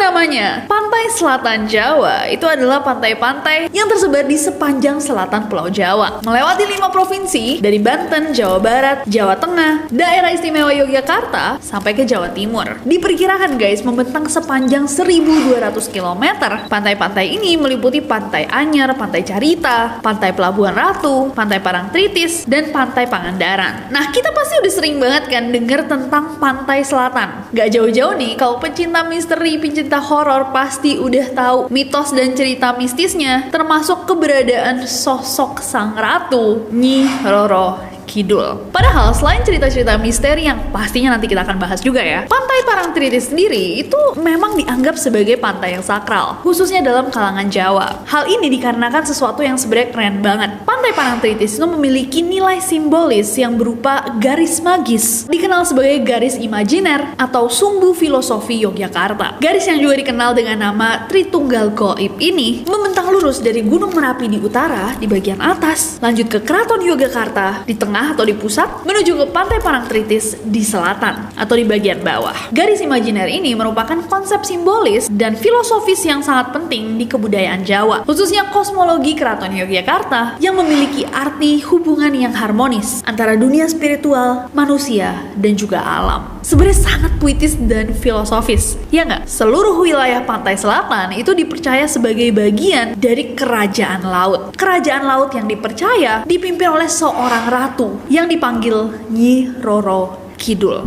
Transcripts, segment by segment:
namanya, pantai selatan Jawa itu adalah pantai-pantai yang tersebar di sepanjang selatan Pulau Jawa, melewati 5 provinsi dari Banten, Jawa Barat, Jawa Tengah, Daerah Istimewa Yogyakarta, sampai ke Jawa Timur. Diperkirakan guys, membentang sepanjang 1.200 km. Pantai-pantai ini meliputi Pantai Anyer, Pantai Carita, Pantai Pelabuhan Ratu, Pantai Parangtritis, dan Pantai Pangandaran. Nah, kita pasti udah sering banget kan denger tentang pantai selatan. Gak jauh-jauh nih, kalau pecinta misteri, pecinta horor pasti udah tahu mitos dan cerita mistisnya, termasuk keberadaan sosok sang ratu Nyi Roro Kidul. Padahal selain cerita-cerita misteri yang pastinya nanti kita akan bahas juga ya, Pantai Parangtritis sendiri itu memang dianggap sebagai pantai yang sakral, khususnya dalam kalangan Jawa. Hal ini dikarenakan sesuatu yang sebenarnya keren banget. Pantai Parangtritis itu memiliki nilai simbolis yang berupa garis magis, dikenal sebagai garis imajiner atau sumbu filosofi Yogyakarta. Garis yang juga dikenal dengan nama Tritunggal Gaib ini membentang lurus dari Gunung Merapi di utara di bagian atas, lanjut ke Keraton Yogyakarta di tengah atau di pusat, menuju ke Pantai Parangtritis di selatan atau di bagian bawah. Garis imajiner ini merupakan konsep simbolis dan filosofis yang sangat penting di kebudayaan Jawa, khususnya kosmologi Keraton Yogyakarta yang memiliki arti hubungan yang harmonis antara dunia spiritual, manusia, dan juga alam. Sebenarnya sangat puitis dan filosofis, ya nggak? Seluruh wilayah pantai selatan itu dipercaya sebagai bagian dari kerajaan laut. Kerajaan laut yang dipercaya dipimpin oleh seorang ratu yang dipanggil Nyi Roro Kidul.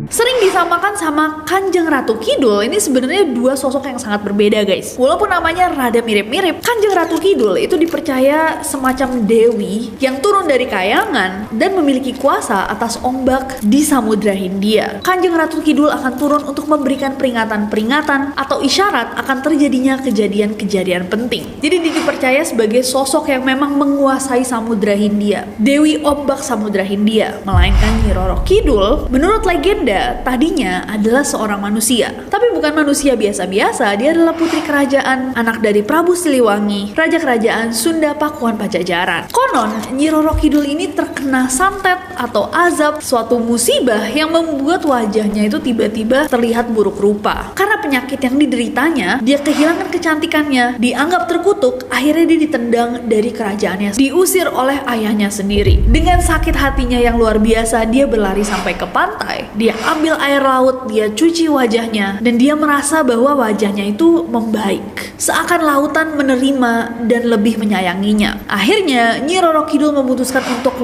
Sering disamakan sama Kanjeng Ratu Kidul, ini sebenarnya dua sosok yang sangat berbeda guys. Walaupun namanya rada mirip-mirip, Kanjeng Ratu Kidul itu dipercaya semacam dewi yang turun dari kayangan dan memiliki kuasa atas ombak di Samudra Hindia. Kanjeng Ratu Kidul akan turun untuk memberikan peringatan-peringatan atau isyarat akan terjadinya kejadian-kejadian penting. Jadi dipercaya sebagai sosok yang memang menguasai Samudra Hindia, Dewi Ombak Samudra Hindia. Melainkan Nyi Roro Kidul, menurut legenda, tadinya adalah seorang manusia. Tapi bukan manusia biasa-biasa, dia adalah putri kerajaan, anak dari Prabu Siliwangi, Raja Kerajaan Sunda Pakuan Pajajaran. Konon, Nyi Roro Kidul ini terkena santet atau azab, suatu musibah yang membuat wajahnya itu tiba-tiba terlihat buruk rupa. Karena penyakit yang dideritanya, dia kehilangan kecantikannya, dianggap terkutuk, akhirnya dia ditendang dari kerajaannya, diusir oleh ayahnya sendiri. Dengan sakit hatinya yang luar biasa, dia berlari sampai ke pantai, dia ambil air laut, dia cuci wajahnya, dan dia merasa bahwa wajahnya itu membaik. Seakan lautan menerima dan lebih menyayanginya. Akhirnya, Nyi Roro Kidul memutuskan untuk